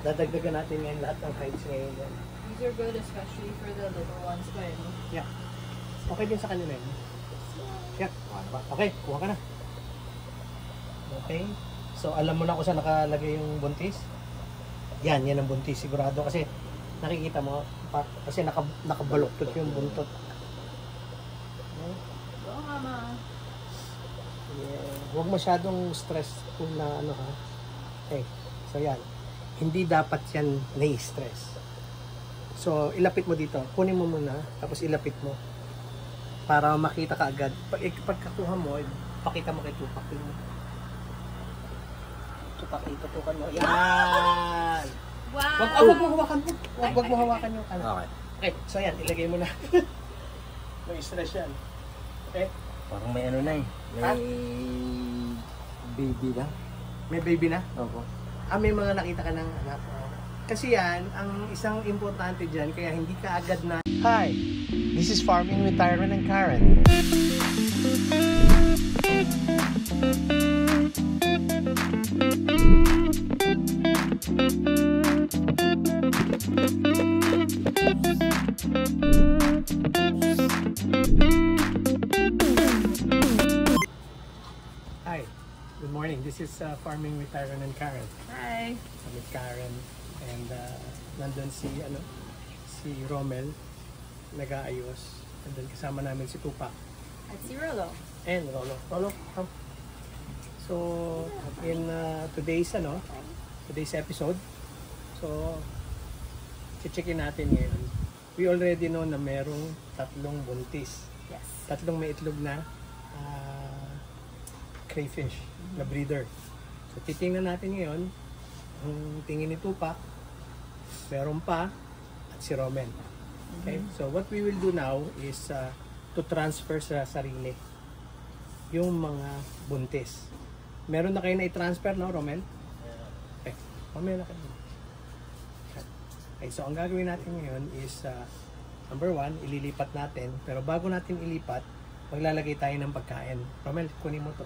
Dadagdagan natin ngayon lahat ng hides ngayon. These are good, especially for the little ones, but Yeah. Okay din sa kanila yun. Yeah. Okay, kuha ka na. Okay. So, alam mo na kung saan nakalagay yung buntis? Yan ang buntis. Sigurado kasi nakikita mo, kasi nakabaluktot yung buntot. Okay. go, mama. Yeah. Huwag masyadong stressful na ano ha. Okay. So, yan. Hindi dapat yan nai-stress. So, ilapit mo dito. Kunin mo muna, tapos ilapit mo. Para makita ka agad. Pagkakuha mo, pakita mo kay Tupac. Tupac, itutukan mo. Yan! Wow! Wag mo hawakan mo. Wag mo hawakan yung ano. Okay. Okay, so yan, ilagay mo na. May stress yan. Okay? Parang may ano na eh. May baby na. May baby na? Opo. May mga nakita ka ng anak. Kasi yan, ang isang importante dyan, kaya hindi ka agad na... Hi! This is Farming with Tyron and Karen. Hi! Good morning. This is Farming with Tyron and Karen. Hi. I'm with Karen. And nandun si Romel nag-aayos, and then kasama namin si Tupac At si Rolo. and Rolo, come. So in today's episode, so checkin natin ngayon. We already know na merong 3 buntis, Yes. 3 may itlog na crayfish na breeder. So titingnan natin ngayon ang tingin ni Tupac, meron pa, at si Roman. Okay? So what we will do now is to transfer sa sarili yung mga buntis. Meron na kayo na i-transfer, no, Roman? Okay. Mamaya na kayo. Okay, so ang gagawin natin ngayon is number 1, ililipat natin. Pero bago natin ilipat, maglalagay tayo ng pagkain. Romel, kunin mo to.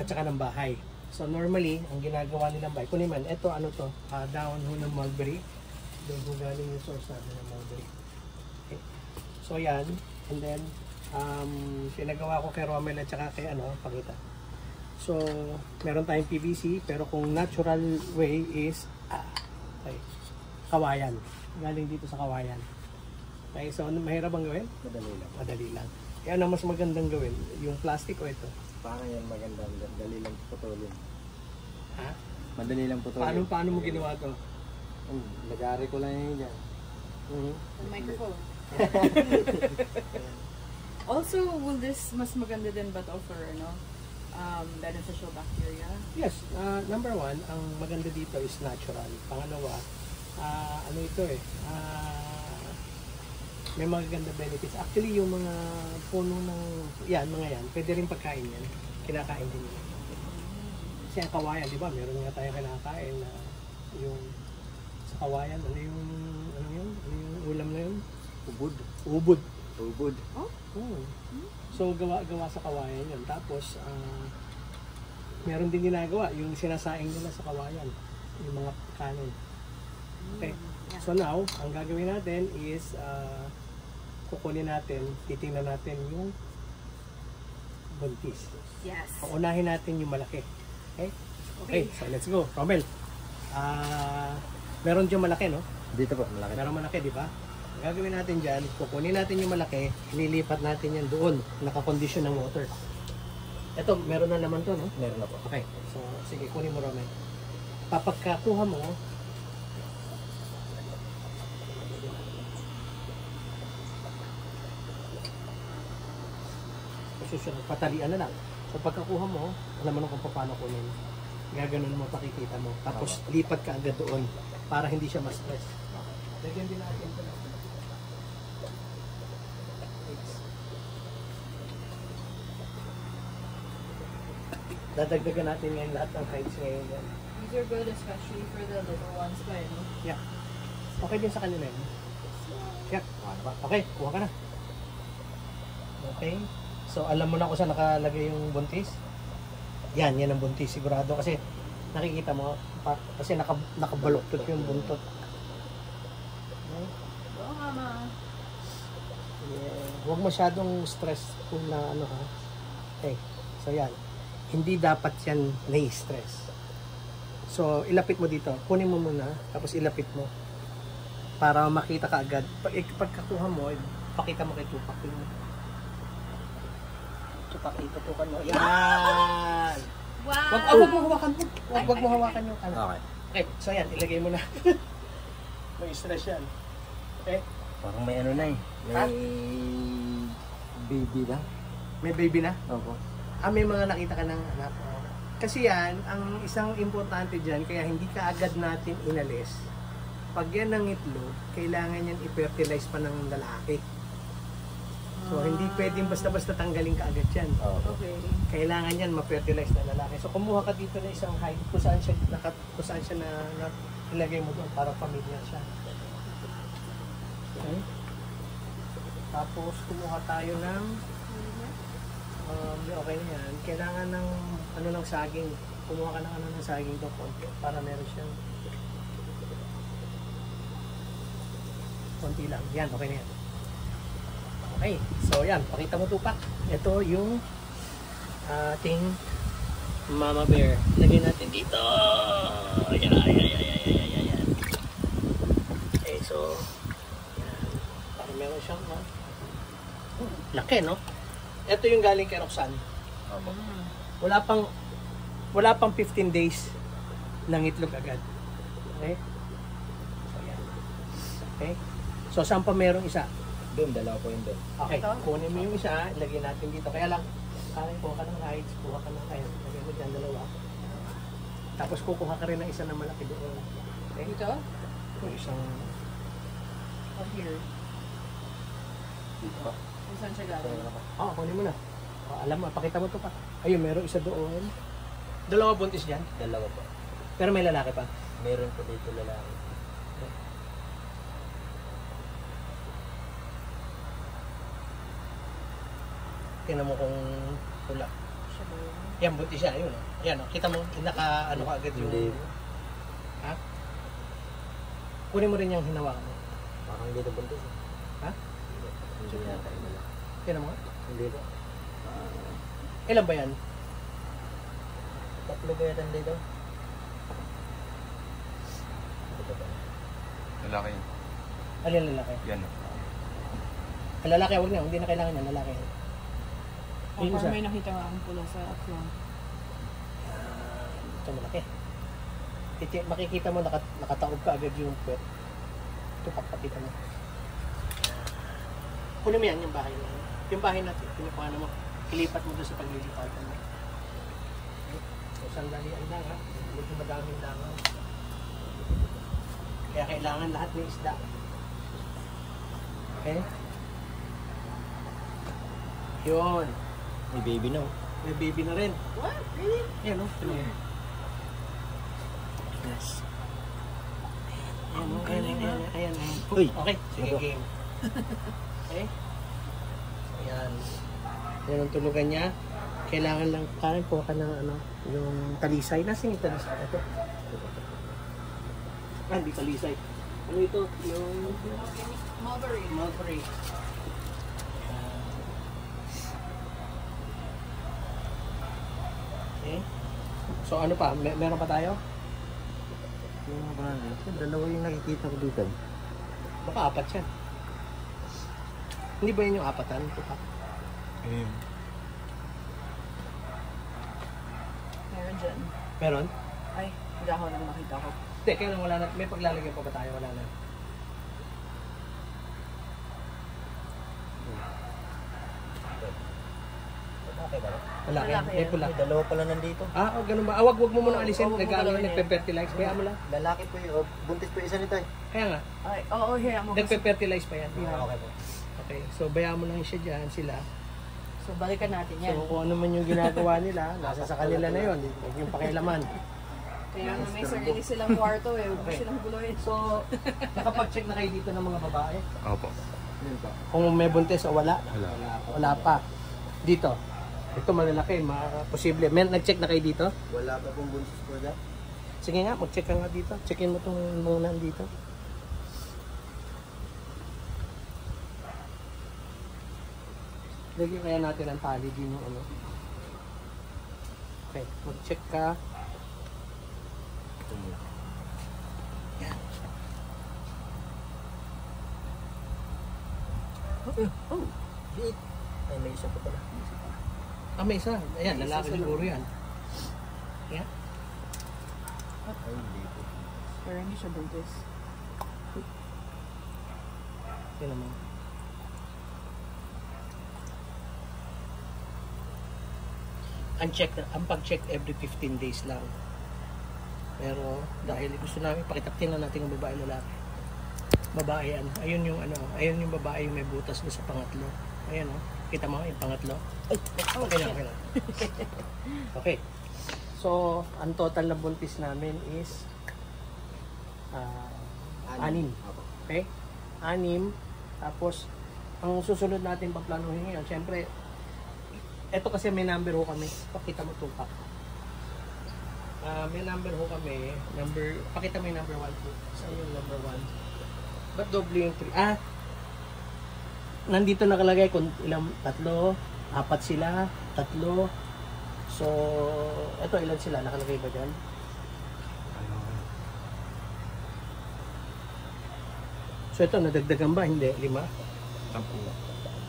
At saka ng bahay. So normally, ang ginagawa nilang bahay, kunin man, ito ano to, dahon ho ng mulberry. Doon ho galing yung source natin ng mulberry. Okay. So yan, and then, pinagawa ko kay Romel at saka kay pakita. So, meron tayong PVC, pero kung natural way is, okay, kawayan. Galing dito sa kawayan. Okay, so mahirap bang gawin? Madali lang. Madali lang. Kaya ano mas magandang gawin? Yung plastic o ito? Parang yan maganda. Madali lang putulin. Ha? Madali lang putulin. Paano mo ginawa to? Lagari ko lang yun dyan. The microphone. Also, will this mas maganda din ba to for beneficial bacteria? Yes, number 1, ang maganda dito is natural. Pangalawa, may magaganda benefits. Actually, yung mga puno ng, mga yan, pwede rin pagkain yan. Kinakain din yan. Kasi ang kawayan, di ba? Meron nga tayo kinakain na yung sa kawayan, ano yung ulam na yun? Ubod. Ubod. So, gawa sa kawayan yun. Tapos, meron din ginagawa, yung sinasaing nila sa kawayan. Yung mga kanin. Okay. So now, ang gagawin natin is, kukunin natin, titingnan natin yung buntis. Yes. Paunahin natin yung malaki. Okay? Okay, so let's go. Romel, meron dyan malaki, no? Dito po, malaki. Meron malaki, di ba? Ang gagawin natin dyan, kukunin natin yung malaki, lilipat natin yan doon, nakakondisyon ng water. Ito, meron na naman to, no? Meron na po. Okay, so sige, kunin mo, Romel. Papagkakuha mo, susunod, patalian na lang. So pagkakuha mo, alam mo na kung paano kunin. Gaganon mo, pakikita mo. Tapos lipat ka agad doon para hindi siya ma-stress. Lagyan din natin ito. Dadagdagan natin ngayon lahat ng hides ngayon. These are good, especially for the little ones, but Yeah. Okay din sa kanila yun. Yeah. Okay, kuha ka na. Okay. So, alam mo na kung saan nakalagay yung buntis? Yan ang buntis. Sigurado kasi Nakikita mo? Kasi nakabaluktot yung buntot. Okay? Oo nga, ma. Yeah. Huwag masyadong stressful na ano ha. Okay. So yan. Hindi dapat yan nai-stress. So ilapit mo dito. Kunin mo muna. Tapos ilapit mo. Para makita ka agad. Pagkakuha mo, pakita mo kay Tupac. Tupac, itutukan mo. Yan! Wow! Wag mo hawakan mo. Wag mo hawakan yung ano. Okay. Okay. So yan. Ilagay mo na. May stress yan. Okay. Parang may ano na eh. May baby na. May baby na? Opo. May mga nakita ka ng anak. Kasi yan, ang isang importante dyan, kaya hindi ka agad natin inalis. Pag yan ng itlog, kailangan yan i-fertilize pa ng lalaki. So, hindi pwedeng basta-basta tanggalin ka agad yan. Opo. Okay. Kailangan yan ma-fertilize na lalaki. So, kumuha ka dito na isang hide kung saan siya, na ilagay mo doon para pamilya siya. Okay. Tapos, kumuha tayo ng okay na yan. Kailangan ng ano ng saging. Kumuha ka ng ano ng saging to konti para meron siyang konti lang. Yan, okay na yan. Okay. So, yan. Pakita mo Tupac. Ito yung ating mama bear. Lagyan natin dito. Ayan. Okay, so yan. Para meron siyang laki, no? Ito yung galing kay Roxanne. Opo. Wala pang 15 days ng itlog agad. Okay? So, yan. Okay? So, saan pa merong isa? Doon, dalawa po yun doon. Okay, Ito? kunin mo yung isa, ilagay natin dito. Kaya lang, kuha ka ng hides, kuha ka ng hides. Lagay mo dyan, dalawa. Tapos kukuha ka rin ng isa na malaki doon. Okay? Dito? Yung isang... Up here. Dito. Kung saan siya galing? Kunin mo na. Alam mo, pakita mo to pa. Ayun, meron isa doon. Dalawa buntis dyan. Dalawa po. Pero may lalaki pa. Meron po dito lalaki. Tingnan mo kung pula. Siya ba yun? Yan, buntis siya. Ayun. Yan, kita mo, ano ka agad yung... Hindi. Ha? Kunin mo rin yung hinawakan mo. Parang dito buntis. Ha? Hindi yata yung lalaki. Tingnan mo. Hindi po. Ilan ba yan? Tatlo ba yata dito? Ito ba? Lalaki yun. Alin lalaki? Yan. Ang lalaki, huwag na. Hindi na kailangan yan. Lalaki. Oh, Yung isa. parang may nakita nga akong pula sa front. Ito malaki. Makikita mo, nakataob ka agad yung puwet. Ito, pakita mo. Kunin mo yan, yung bahay na. Yung bahay natin, pinukuha mo. Ilipat mo doon sa paglilipatan mo. Okay. So, sandalian lang ha. Medyo madaming langaw. Kaya kailangan lahat may isda. Okay? Yun. May baby na. May baby na rin. What? Really? Yan o. Yes. Ayan. Uy! Okay, sige Ano? game. Okay? Ayan. Yan ang tulugan niya. Kailangan lang, parang kuha ka ng ano, yung talisay. Nasaan yung talisay? Ito. Hindi talisay. Ano ito? Yung Mulberry. mulberry. Okay. So ano pa? Meron pa tayo? Yung mga dalawa yung nakikita ko dito. Baka apat yan. Hindi ba yun yung apatan? Tupak. Ayun. Meron dyan. Meron? Ay, hindi ako nang makita ko. Hindi, kaya lang wala na. May paglalagyan pa ba tayo? Wala na. Okay ba? Wala kaya. Lalaki May yan. pula. May dalawa pala nandito. Ganun ba? Wag mo muna alisin. Wag mo Nag-ano galawin yan. nagpe-fertilize. Kaya mo lang. Lalaki po yun. Buntis po isa nito eh. Kaya nga. Ay, oo, here mo. Nagpe-fertilize pa yan. Okay po. Okay. So, bayaan mo lang siya dyan. Sila. So, balikan natin yan. So, kung ano man yung ginagawa nila, nasa sa kanila na yun. Huwag yung pakialaman. Kaya nga may sarili silang kwarto eh. Huwag Okay. silang guloyin. So, nakapag-check na kayo dito ng mga babae? Opo. Yun po. Kung may buntis o wala? Wala. Wala pa. Dito. Ito malalaki, posible. Nag-check na kayo dito? Wala pa pong buntis po dyan. Sige nga, mag-check ka nga dito. Checkin mo itong mga nandito. Lagyan kaya natin ang tali din yung ano. Okay, mag-check ka. Yan. Oh, liit. Ay, may isa pa pala. Ah, may isa. Ayan, lalaki siguro yan. Yan. Ay, hindi po. Pero hindi siya buntis. Yan naman. Ang pag-check every 15 days lang. Pero dahil gusto namin pakitaktin na natin ang babae lalaki. Babae yan. Ayun yung ano, ayun yung babae yung may butas doon sa pangatlo. Ayan oh. Kita mo yung pangatlo? Ay, okay na, okay na. Okay. So, ang total na buntis namin is 6. Okay? 6. Tapos, ang susunod natin paplanuhin ngayon, syempre, eto kasi may number ho kami. Pakita mo tupak. May number ho kami. Pakita mo yung number 1 po. Saan yung number 1? Ba't doble yung 3? Nandito nakalagay kung ilang, 3, 4 sila, 3. So, eto ilan sila? Nakalagay ba dyan? So, ito, nadagdagan ba? Hindi, 5? 10.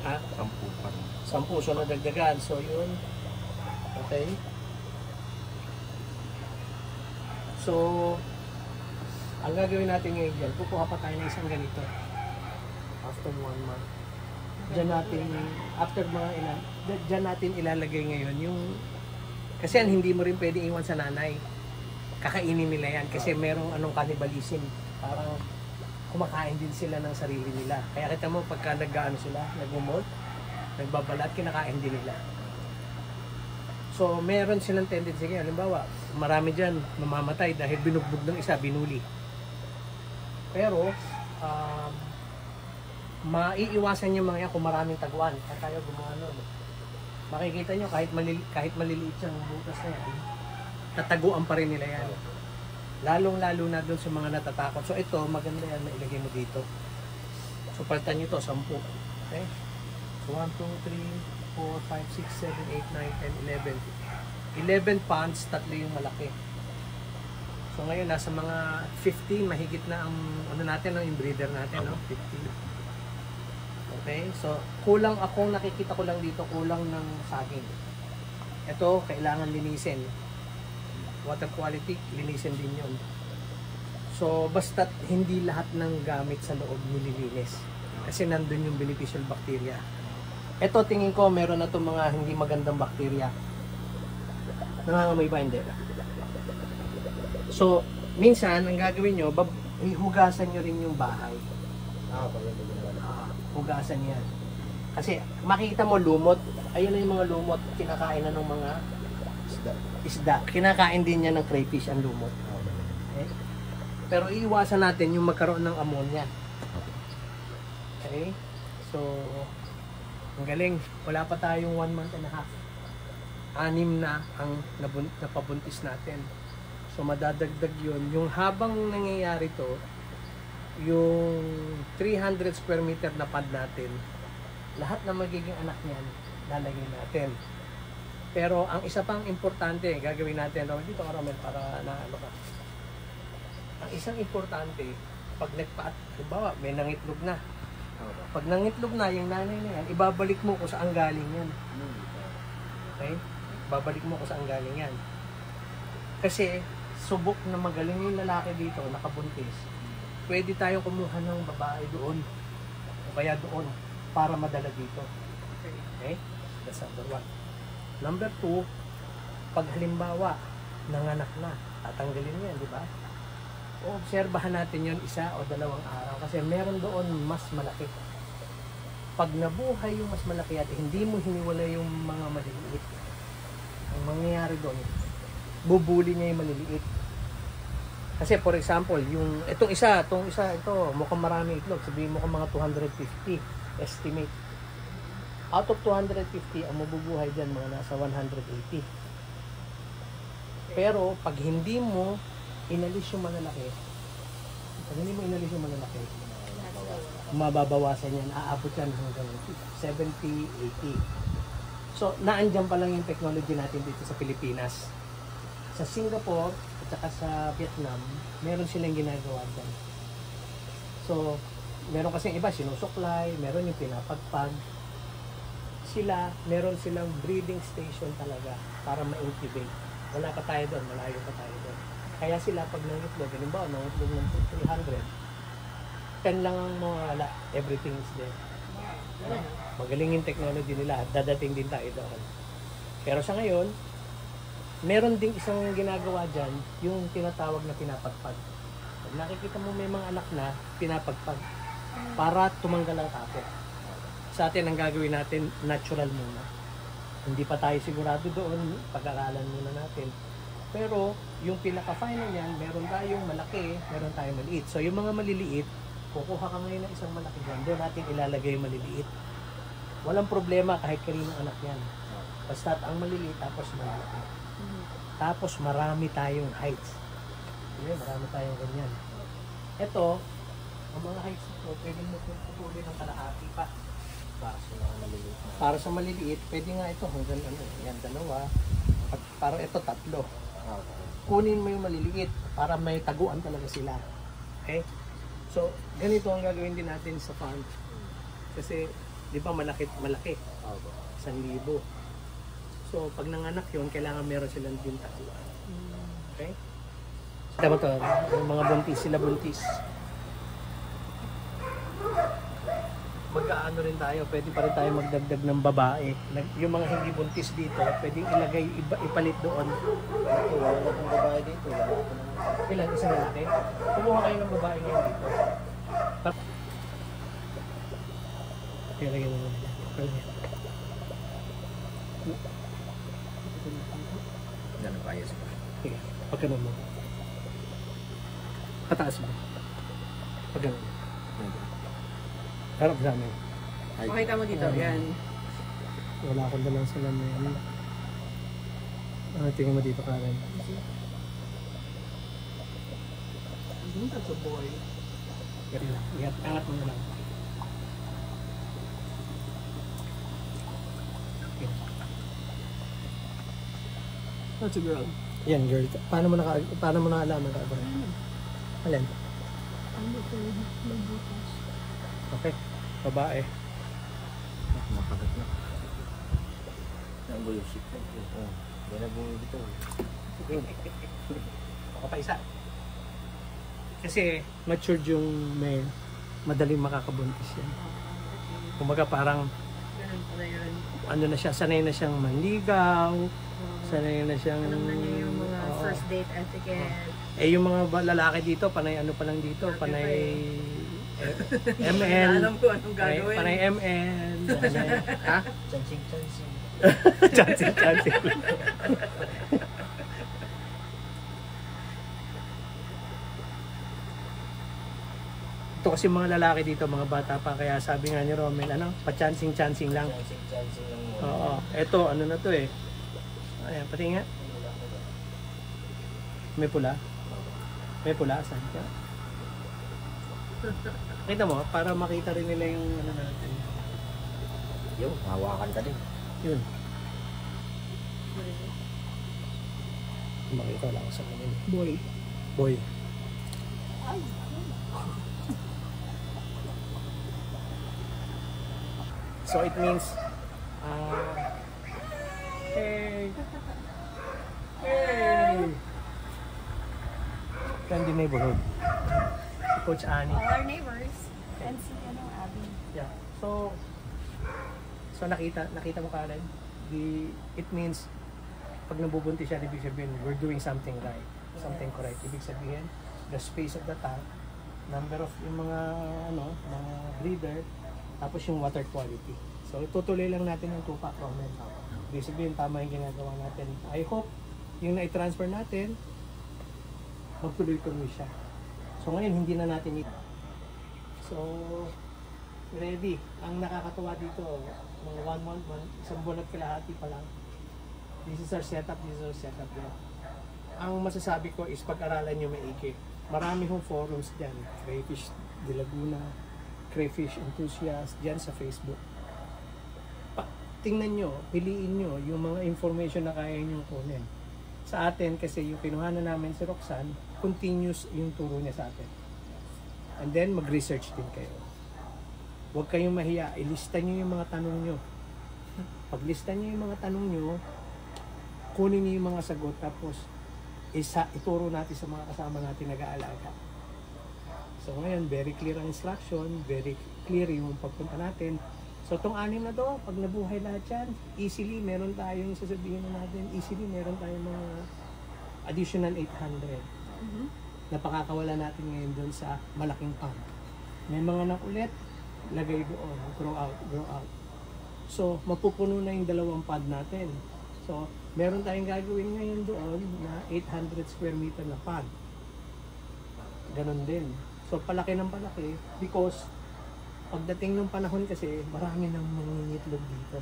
Ah, 10 pa rin. 10. So, nadagdagan. So, yun. Okay. So, ang gagawin natin ngayon dyan, kukuha pa tayo ng isang ganito. After 1 month. Diyan natin, after mga ilan, diyan natin ilalagay ngayon yung, kasi yan, hindi mo rin pwede iwan sa nanay. Kakainin nila yan kasi merong anong cannibalism. Parang kumakain din sila ng sarili nila. Kaya kita mo, pagka nag-ano sila, nag-molt, nagbabalat, kinakain din nila. So, meron silang tendency ngayon. Halimbawa, marami dyan mamamatay dahil binugbog ng isa, binuli. Pero, maiiwasan yung mga yan kung maraming taguan. Kaya tayo gumawa nun. Makikita nyo, kahit maliliit siyang butas na yan, tataguan pa rin nila yan. Lalong-lalo na doon sa mga natatakot. So, ito, maganda yan, mailagay mo dito. So, palitan nyo ito, 10. Okay? So, 1, 2, 3, 4, 5, 6, 7, 8, 9, 10, 11. 11 pounds, 3 yung malaki. So ngayon nasa mga 15, mahigit na ang ano natin, no, yung breeder natin, no? 15. Okay? So kulang ako, nakikita ko lang dito, kulang ng saging. Ito, kailangan linisin. Water quality, linisin din yun. So basta't hindi lahat ng gamit sa loob nililinis. Kasi nandun yung beneficial bacteria. Ito tingin ko meron na itong mga hindi magandang bacteria. Nangangamoy ba? Hindi. So, minsan, ang gagawin nyo, hugasan nyo rin yung bahay. Hugasan yan. Kasi, makikita mo lumot. Ayun na yung mga lumot. Kinakain na ng mga isda. Kinakain din niya ng crayfish ang lumot. Okay? Pero, iiwasan natin yung magkaroon ng ammonia. Okay? So, ang galing. Wala pa tayong 1 month and a half. 6 na ang napabuntis natin. So, madadagdag yun. Yung habang nangyayari to, yung 300 square meter na pad natin, lahat na magiging anak niyan, lalagay natin. Pero, ang isa pang importante, gagawin natin, dito ka Romel, para naano ka. Ang isang importante, pag nagpaat, halimbawa, may nangitlog na. Pag nangitlog na, yung nanay na yan, ibabalik mo kung saan galing yan. Okay? Babalik mo kung saan galing yan. Kasi, subok na magaling yung lalaki dito, nakabuntis. Pwede tayo kumuha ng babae doon. O kaya doon, para madala dito. Okay? That's number 1. Number 2, pag halimbawa, nanganak na, tatanggalin yan, di ba? O, obserbahan natin yun 1 o 2 araw. Kasi meron doon mas malaki. Pag nabuhay yung mas malaki at hindi mo hiniwala yung mga maliliit, ang mangyayari doon, bubuli niya yung maliliit. Kasi for example, yung itong isa, ito, mukhang marami itlog. Sabihin mo kung mga 250 estimate. Out of 250, ang mabubuhay dyan mga nasa 180. Pero pag hindi mo inalis yung malalaki, pag hindi mo inalis yung malalaki, mababawasan yan, aabot yan hanggang 70, 80. So, naandyan pa lang yung technology natin dito sa Pilipinas. Sa Singapore at saka sa Vietnam, meron silang ginagawa dyan. So, meron kasing iba, sinusuklay, meron yung pinapagpag. Sila, meron silang breeding station talaga para ma-incubate. Wala pa tayo doon, malayo pa tayo doon. Kaya sila pag nangitlog, halimbawa, nangitlog ng 300, 10 lang ang mawala, everything is there. Magaling yung technology nila at dadating din tayo doon. Pero sa ngayon, meron ding isang ginagawa dyan, yung tinatawag na pinapagpag. Pag nakikita mo may mga anak na, pinapagpag para tumanggal ang tapo. Sa atin, ang gagawin natin, natural muna. Hindi pa tayo sigurado doon, pag-aralan muna natin. Pero, yung pinaka-final niyan, meron tayong malaki, meron tayong maliit. So, yung mga maliliit, kukuha ka ngayon ng isang malaki dyan, doon natin ilalagay yung maliliit. Walang problema kahit kaninong anak yan. Basta ang maliliit, tapos malaki. Tapos, marami tayong heights. Marami tayong ganyan. Ito, ang mga heights ito, pwede mo pupuli ng kalahati pa. Para sa mga maliliit na. Para sa maliliit, pwede nga ito hanggang yan, dalawa. At para ito, tatlo. Kunin mo yung maliliit para may taguan talaga sila. Okay? So, ganito ang gagawin din natin sa farm. Kasi, di ba malaki? 1,000. So, pag nanganak yun, kailangan meron silang din taguan. Okay? Tama to, yung mga buntis, sila buntis. Magkaano rin tayo, pwede pa rin tayo magdagdag ng babae. Yung mga hindi buntis dito, pwedeng ilagay, ipalit doon. Ito, wala na akong babae dito. Wala ako naman. Ilan? Isa na natin? Kumuha kayo ng babae ngayon dito. Kaya yun naman. Yan ang bias ko. Sige, pagkanon mo. Pataas mo. Pagkanon. Harap sa amin. Pakita mo dito, yan. Wala akong dalang salamin. Tingnan mo dito, Karen. That's a boy. Ihat, angat mo na lang. Okay. That's a girl. Yan, girl. Paano mo nakalaman ka ba? Alin? Okay. Babae. Makagat na. Ang bullshit ko. Yan na bumibito. Ako pa isa. Kasi matured yung male, madaling makakabuntis yan. Kumbaga parang Ganun pala yun. ano na siya, sanay na siyang manligaw, sanay na siyang Alam na niya yung mga oo. first date etiquette. Eh yung mga lalaki dito, panay ano pa lang dito, panay ML. Alam ko anong gagawin. Panay ML. Panay, ha? Chansing. Chancing. Ito kasi mga lalaki dito, mga bata pa, kaya sabi nga ni Romel, ano, pa-chancing lang. Chansing lang mo. Oo. Ito, ano na to eh. Ayan, pati nga. May pula. May pula, saan ka? Kita mo, para makita rin nila yung ano natin. Yung, hawakan ka din. Yun. Makita lang sa kanila. Boy. So it means, hey! Candy neighborhood. Si Coach Annie. All our neighbors. And si Abby. Yeah. So nakita mo Karen, it means pag nabubuntis siya, ibig sabihin we're doing something right, something correct. Ibig sabihin the space of the tank, number of yung mga mga breeder, tapos yung water quality. So itutuloy lang natin yung tupa comment. Ibig sabihin tama yung ginagawa natin. I hope yung na-transfer natin magtuloy-tuloy siya. So ngayon hindi na natin ito. So ready. Ang nakakatuwa dito, mga 1 month, isang buwan at kalahati pa lang. This is our setup, now. ang masasabi ko is pag-aralan nyo maigi. Marami hong forums dyan. Crayfish de Laguna, Crayfish Enthusiast, dyan sa Facebook. Tingnan nyo, piliin nyo yung mga information na kaya nyo kunin. Sa atin, kasi yung kinuhanan namin si Roxanne, continuous yung turo niya sa atin. And then, mag-research din kayo. Huwag kayong mahiya, ilista nyo yung mga tanong nyo. Paglista nyo yung mga tanong nyo, kunin nyo yung mga sagot, tapos ituro natin sa mga kasama natin nag-aalaga. So ngayon, very clear ang instruction, very clear yung pagpunta natin. So itong 6 na to, pag nabuhay lahat yan, easily meron tayong sasabihin na natin, easily meron tayong mga additional 800 na pakakawala natin ngayon doon sa malaking pond. May mga nakulit, lagay doon, grow out, grow out. So mapupuno na yung 2 pond natin. So meron tayong gagawin ngayon doon na 800 square meter na pond. Ganon din. So palaki ng palaki because pagdating ng panahon kasi marami nang mangingitlog dito.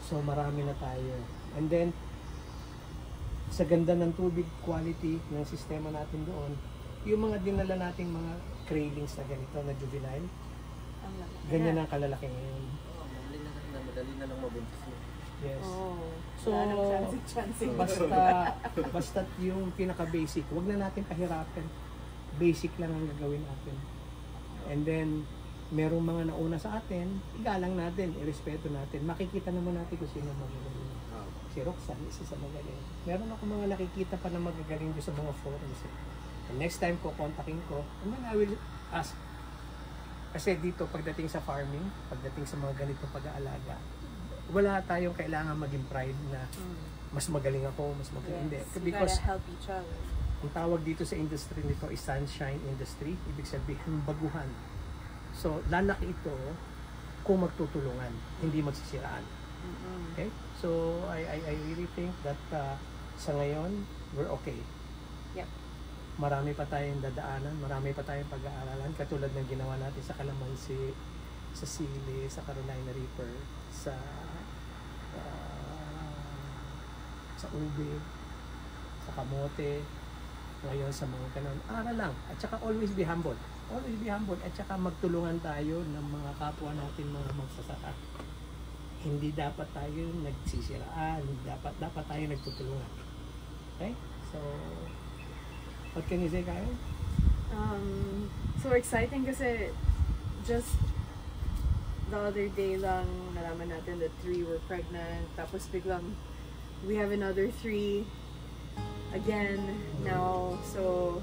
So marami na tayo. And then sa ganda ng tubig quality ng sistema natin doon, yung mga dinala nating mga cravings na ganito na juvenile, ganyan ang kalalaki ngayon. Madali na lang mabuntis mo. Yes. Oh. So, Chance. basta yung pinaka-basic, wag na natin pahirapan. Basic lang ang gagawin natin. And then, merong mga nauna sa atin, igalang natin, irespeto natin. Makikita naman natin kung sino magagaling. Si Roxanne, isa sa magaling. Meron ako mga nakikita pa na magagaling doon sa mga forums. And next time ko, kontakin ko, and then I will ask. Kasi dito, pagdating sa farming, pagdating sa mga ganitong pag-aalaga, wala tayong kailangan maging pride na mas magaling ako, mas magaling. Hindi. Because help each other. ang tawag dito sa industry nito is sunshine industry. Ibig sabihin, baguhan. So, lalaki ito kung magtutulungan, hindi magsisiraan. Okay? So, I really think that sa ngayon, we're okay. Yep. Marami pa tayong dadaanan, marami pa tayong pag-aaralan, katulad ng ginawa natin sa Calamansi, sa Sili, sa Carolina Reaper, sa ube, sa kamote, ngayon sa mga kanon. Aral lang, at saka always be humble. Always be humble, at saka magtulungan tayo ng mga kapwa natin, mga magsasaka. Hindi dapat tayo nagsisiraan, dapat tayo nagtutulungan. Okay? So, what can you say, Kyle? So exciting kasi just the other day lang nalaman natin that 3 were pregnant. Tapos biglang we have another 3 again now. So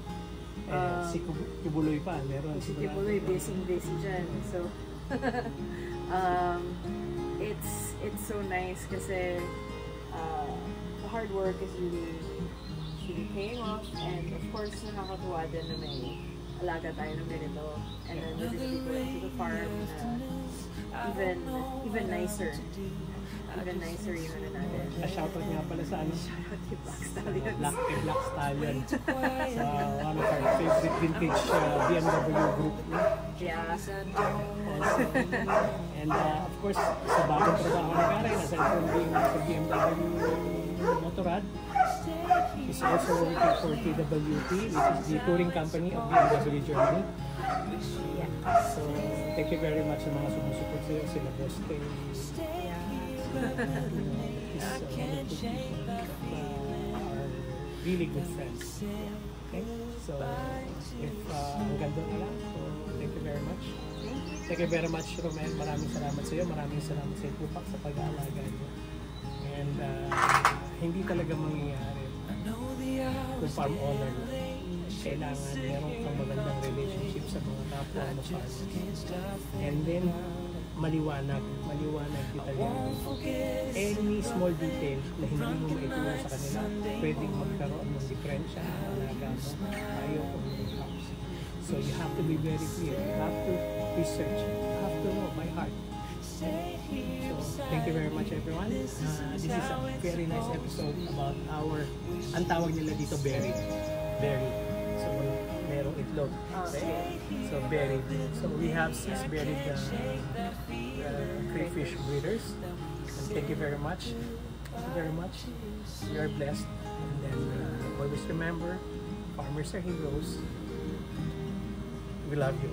Si Tibuloy pa, meron. si Tibuloy busy dyan. So it's so nice kasi the hard work is really paying off, and of course nakakatuwa din na may alaga tayo ng ganito, and then with these people into the farm even nicer yung ano natin. Shoutout nga pala sa ano, Shoutout kay Black Stallions. Black Stallion sa one of our favorite vintage BMW group. Yeah. And of course, sa bagong trabaho ni Karen, aside from being sa BMW Motorrad, he's also working for TWT, which is the touring company of BMW Germany. Yeah. So, thank you very much sa mga sumusuport sila, sila Boss Kay. Really good friends. Okay? So, if hanggang doon lang, so thank you very much. Thank you very much, Romel. Maraming salamat sa iyo. Maraming salamat sa Tupac sa pag-aalaga niyo. And hindi talaga mangyayari kung farm owner. Kailangan meron kang magandang relationship sa mga kapwa mo farmers. And then, maliwanag kita yan. Any small detail na hindi mo maitulong sa kanila, pwedeng magkaroon ng diferensya ng alaga mo, tayo o ng house. So you have to be very clear. You have to research. You have to know by heart. So thank you very much, everyone. This is a very nice episode about ang tawag nila dito, berry. So merong itlog. Okay? So berry. So we have 6 berried crayfish breeders. And thank you very much. Thank you very much. You are blessed. And then always remember, farmers are heroes. We love you.